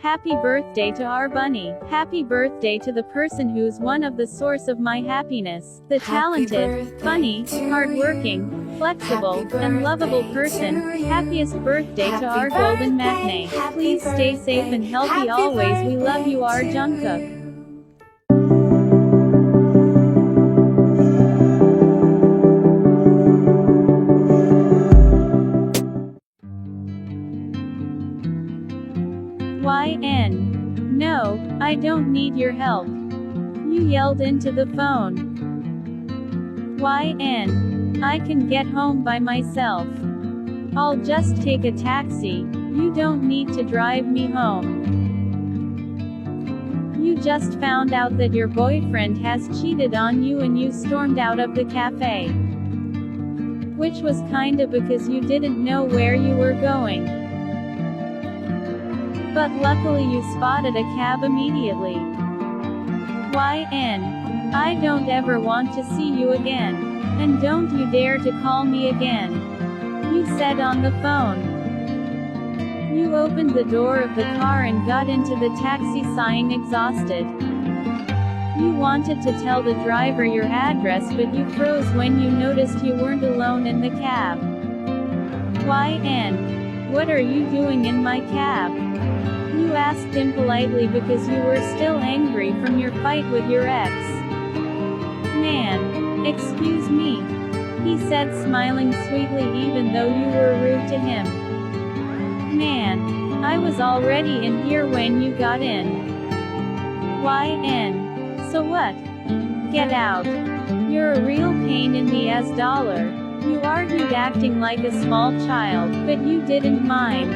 Happy birthday to our bunny. Happy birthday to the person who's one of the source of my happiness. The talented, funny, hardworking, flexible, and lovable person. Happiest birthday to our golden matinee. Please stay safe and healthy always. We love you, 𝙁𝙁𝚃𝙗. YN. No, I don't need your help. You yelled into the phone. YN. I can get home by myself. I'll just take a taxi. You don't need to drive me home. You just found out that your boyfriend has cheated on you and you stormed out of the cafe. Which was kinda because you didn't know where you were going. But luckily you spotted a cab immediately. YN. I don't ever want to see you again. And don't you dare to call me again. You said on the phone. You opened the door of the car and got into the taxi sighing exhausted. You wanted to tell the driver your address but you froze when you noticed you weren't alone in the cab. YN. What are you doing in my cab? You asked him politely because you were still angry from your fight with your ex. Man. Excuse me. He said, smiling sweetly even though you were rude to him. Man. I was already in here when you got in. YN. So what? Get out. You're a real pain in the ass dollar. You argued acting like a small child, but you didn't mind.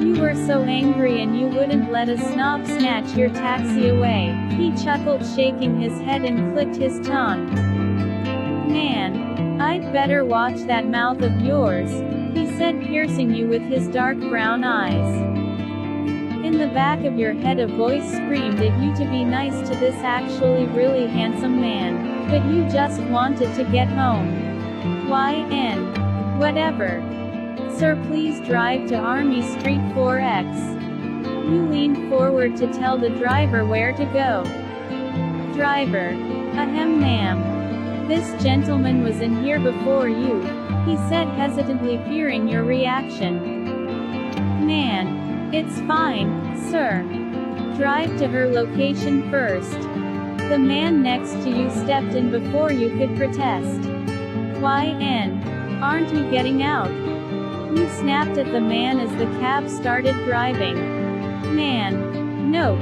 You were so angry and you wouldn't let a snob snatch your taxi away. He chuckled, shaking his head and clicked his tongue. Man. I'd better watch that mouth of yours, he said, piercing you with his dark brown eyes. In the back of your head a voice screamed at you to be nice to this actually really handsome man, but you just wanted to get home. YN. Whatever. Sir, please drive to Army Street 4X. You leaned forward to tell the driver where to go. Driver. Ahem, ma'am. This gentleman was in here before you, he said hesitantly, fearing your reaction. Man. It's fine, sir. Drive to her location first. The man next to you stepped in before you could protest. YN. Aren't you getting out? You snapped at the man as the cab started driving. Man. Nope.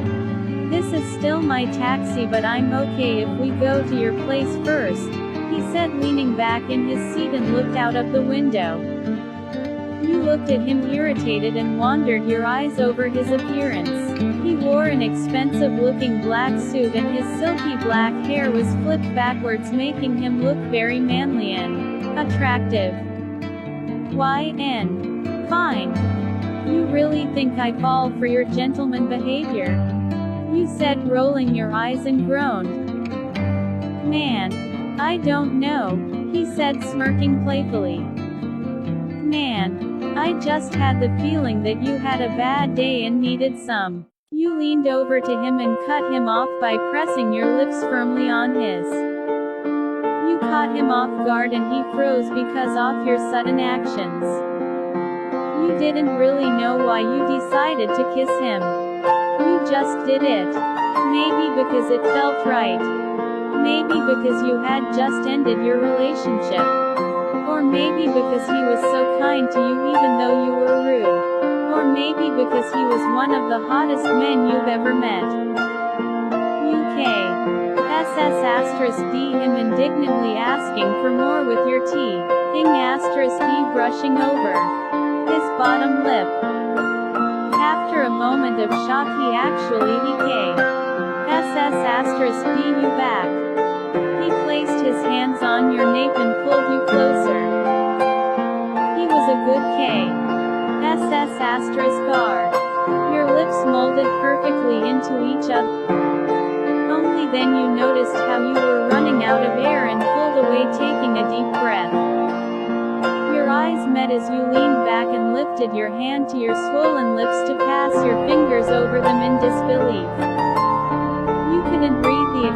This is still my taxi but I'm okay if we go to your place first, he said, leaning back in his seat and looked out of the window. You looked at him irritated and wandered your eyes over his appearance. He wore an expensive-looking black suit and his silky black hair was flipped backwards, making him look very manly and attractive. YN. Fine. You really think I fall for your gentleman behavior? You said, rolling your eyes, and groaned. Man. I don't know, he said, smirking playfully. Man. I just had the feeling that you had a bad day and needed some. You leaned over to him and cut him off by pressing your lips firmly on his. You caught him off guard and he froze because of your sudden actions. You didn't really know why you decided to kiss him. You just did it. Maybe because it felt right. Maybe because you had just ended your relationship. Or maybe because he was so kind to you even though you were rude. Or maybe because he was one of the hottest men you've ever met. UK. /D him indignantly asking for more with your tea. ing*e brushing over his bottom lip. After a moment of shock he actually EK. /D you back. He placed his hands on your nape and pulled you closer. He was a good K. **R. Your lips molded perfectly into each other. Only then you noticed how you were running out of air and pulled away, taking a deep breath. Your eyes met as you leaned back and lifted your hand to your swollen lips to pass your finger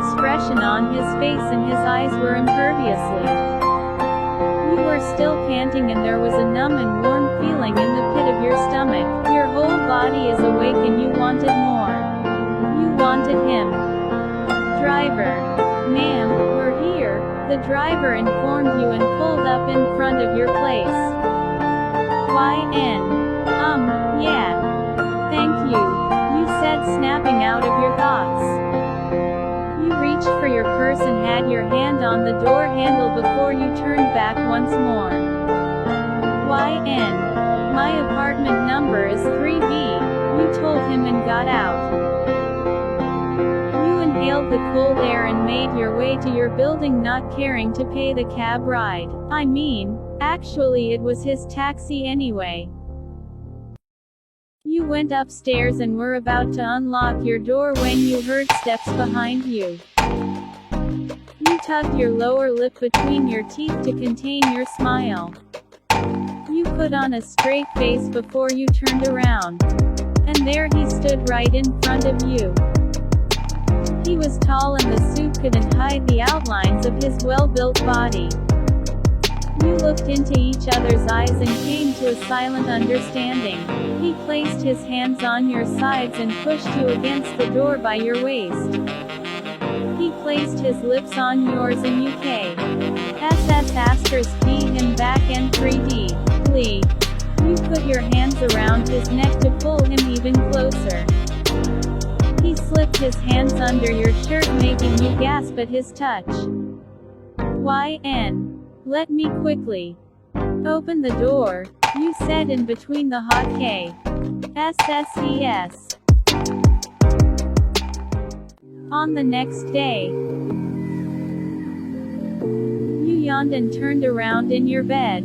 expression on his face and his eyes were imperviously. You were still panting and there was a numb and warm feeling in the pit of your stomach. Your whole body is awake and you wanted more. You wanted him. Driver. Ma'am, we're here, the driver informed you and pulled up in front of your place. YN. Yeah. Thank you, you said, snapping out of your thoughts. You reached for your purse and had your hand on the door handle before you turned back once more. YN. My apartment number is 3B, you told him and got out. You inhaled the cold air and made your way to your building, not caring to pay the cab ride. I mean, actually it was his taxi anyway. You went upstairs and were about to unlock your door when you heard steps behind you. You tugged your lower lip between your teeth to contain your smile. You put on a straight face before you turned around. And there he stood right in front of you. He was tall and the suit couldn't hide the outlines of his well-built body. You looked into each other's eyes and came to a silent understanding. He placed his hands on your sides and pushed you against the door by your waist. He placed his lips on yours and you ****B him back and 3D. Lee. You put your hands around his neck to pull him even closer. He slipped his hands under your shirt, making you gasp at his touch. YN. Let me quickly. Open the door, you said in between the hot ****SSES. On the next day, you yawned and turned around in your bed.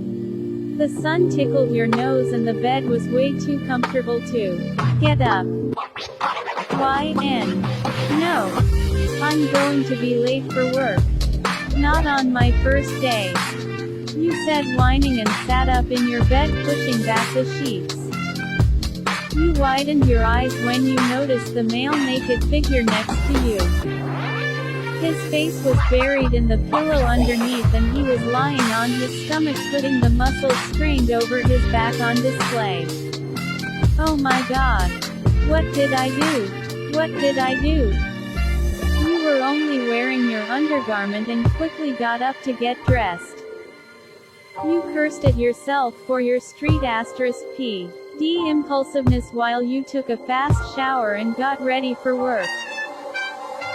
The sun tickled your nose and the bed was way too comfortable to get up. YN. No. I'm going to be late for work. Not on my first day. You said, whining, and sat up in your bed, pushing back the sheets. You widened your eyes when you noticed the male naked figure next to you. His face was buried in the pillow underneath and he was lying on his stomach, putting the muscles strained over his back on display. Oh my God. What did I do? What did I do? You were only wearing your undergarment and quickly got up to get dressed. You cursed at yourself for your street ****PD impulsiveness while you took a fast shower and got ready for work.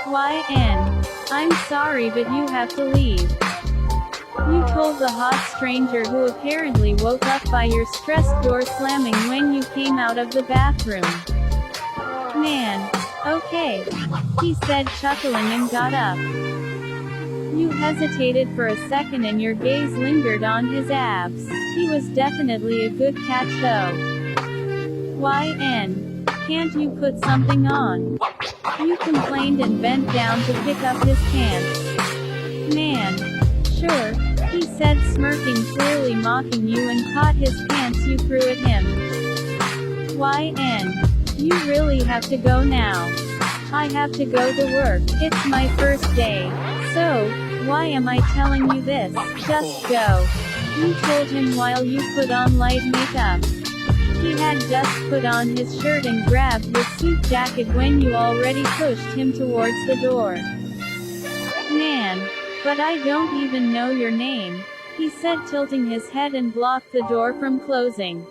YN. I'm sorry but you have to leave. You told the hot stranger who apparently woke up by your stressed door slamming when you came out of the bathroom. Man. Okay. He said, chuckling, and got up. You hesitated for a second and your gaze lingered on his abs. He was definitely a good catch though. YN. Can't you put something on? You complained and bent down to pick up his pants. Man. Sure, he said, smirking, clearly mocking you, and caught his pants you threw at him. YN. You really have to go now. I have to go to work. It's my first day. So, why am I telling you this? Just go. You told him while you put on light makeup. He had just put on his shirt and grabbed his suit jacket when you already pushed him towards the door. Man. But I don't even know your name, he said, tilting his head, and blocked the door from closing.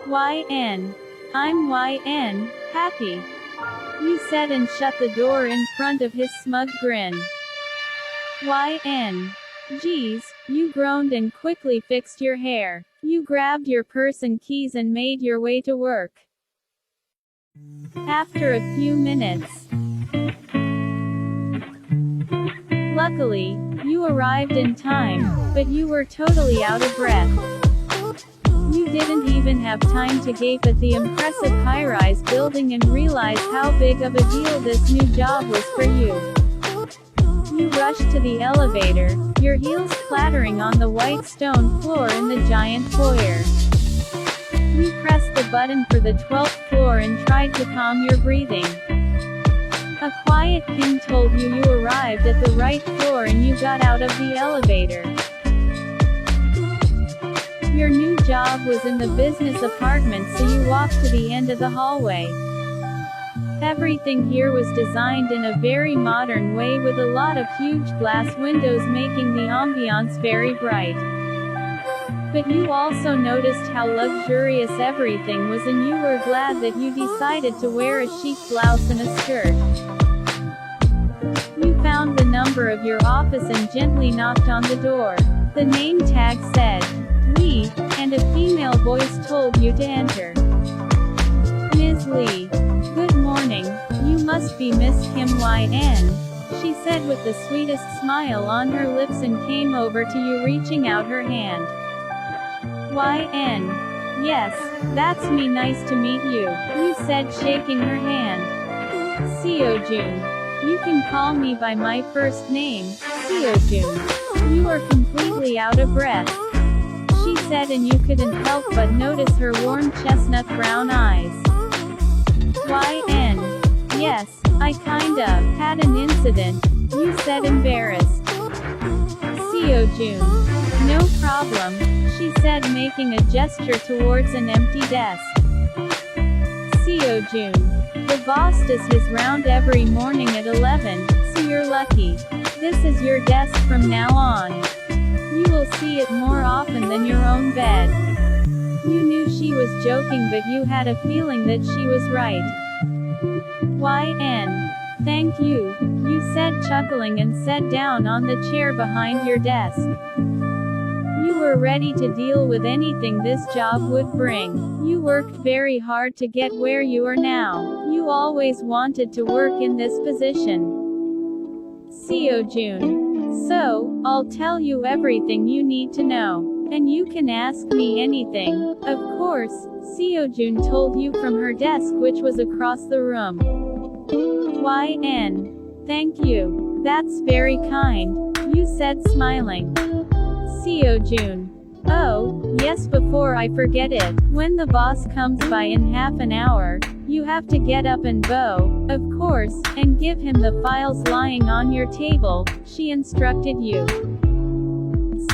YN. I'm YN, happy. You said, and shut the door in front of his smug grin. YN. Geez, you groaned and quickly fixed your hair. You grabbed your purse and keys and made your way to work. After a few minutes, luckily, you arrived in time, but you were totally out of breath. You didn't even have time to gape at the impressive high-rise building and realize how big of a deal this new job was for you. You rushed to the elevator, your heels clattering on the white stone floor in the giant foyer. You pressed the button for the 12th floor and tried to calm your breathing. A quiet ping told you you arrived at the right floor and you got out of the elevator. Your new job was in the business apartment, so you walked to the end of the hallway. Everything here was designed in a very modern way, with a lot of huge glass windows making the ambiance very bright. But you also noticed how luxurious everything was, and you were glad that you decided to wear a chic blouse and a skirt. You found the number of your office and gently knocked on the door. The name tag said, Lee, and a female voice told you to enter. Ms. Lee. Good morning, you must be Miss 𝚤𝚃𝚂𝚗, she said with the sweetest smile on her lips and came over to you, reaching out her hand. 𝚤𝚃𝚗. Yes, that's me, nice to meet you, you said, shaking her hand. 𝚁𝚂𝚗. You can call me by my first name, 𝚁𝚂𝚗. You are completely out of breath, she said, and you couldn't help but notice her warm chestnut brown eyes. 𝚤𝚃. Yes, I kind of had an incident, you said, embarrassed. 𝚁𝚂𝚗. No problem, she said, making a gesture towards an empty desk. 𝚁𝚂𝚗. The boss does his round every morning at 11, so you're lucky. This is your desk from now on. You will see it more often than your own bed. You knew she was joking, but you had a feeling that she was right. 𝚤𝚃. Thank you, you said, chuckling, and sat down on the chair behind your desk. You were ready to deal with anything this job would bring. You worked very hard to get where you are now. You always wanted to work in this position. 𝚁𝚂𝚗. So, I'll tell you everything you need to know. And you can ask me anything, of course, 𝚁𝚂𝚗 told you from her desk, which was across the room. 𝚤𝚃. Thank you. That's very kind, you said, smiling. 𝚁𝚂𝚗. Oh, yes, before I forget it, when the boss comes by in half an hour, you have to get up and bow, of course, and give him the files lying on your table, she instructed you.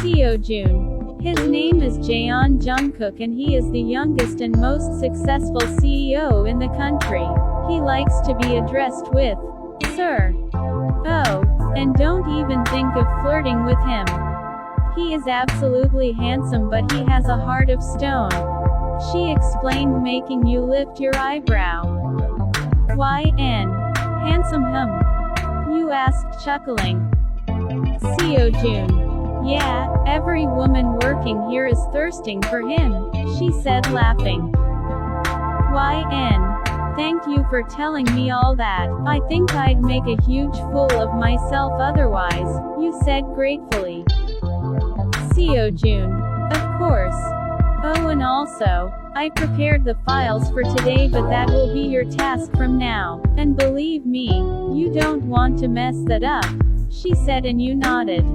𝚁𝚂𝚗. His name is 𝙤𝙸𝚂𝚗, and he is the youngest and most successful CEO in the country. He likes to be addressed with, Sir. Oh, and don't even think of flirting with him. He is absolutely handsome, but he has a heart of stone, she explained, making you lift your eyebrow. 𝚤𝚃. Handsome him? You asked, chuckling. 𝚁𝚂𝚗. Yeah, every woman working here is thirsting for him, she said, laughing. 𝚤𝚃. Thank you for telling me all that. I think I'd make a huge fool of myself otherwise, you said gratefully. 𝚁𝚂𝚗. Of course. Oh, and also, I prepared the files for today, but that will be your task from now. And believe me, you don't want to mess that up, she said, and you nodded.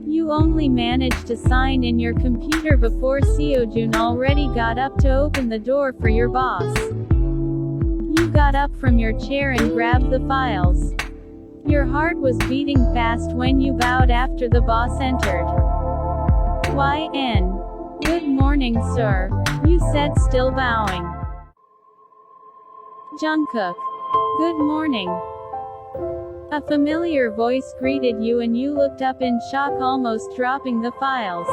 You only managed to sign in your computer before 𝚁𝚂𝚗 already got up to open the door for your boss. You got up from your chair and grabbed the files. Your heart was beating fast when you bowed after the boss entered. 𝚤𝚃. Good morning, sir, you said, still bowing. Jungkook. Good morning. A familiar voice greeted you, and you looked up in shock, almost dropping the files.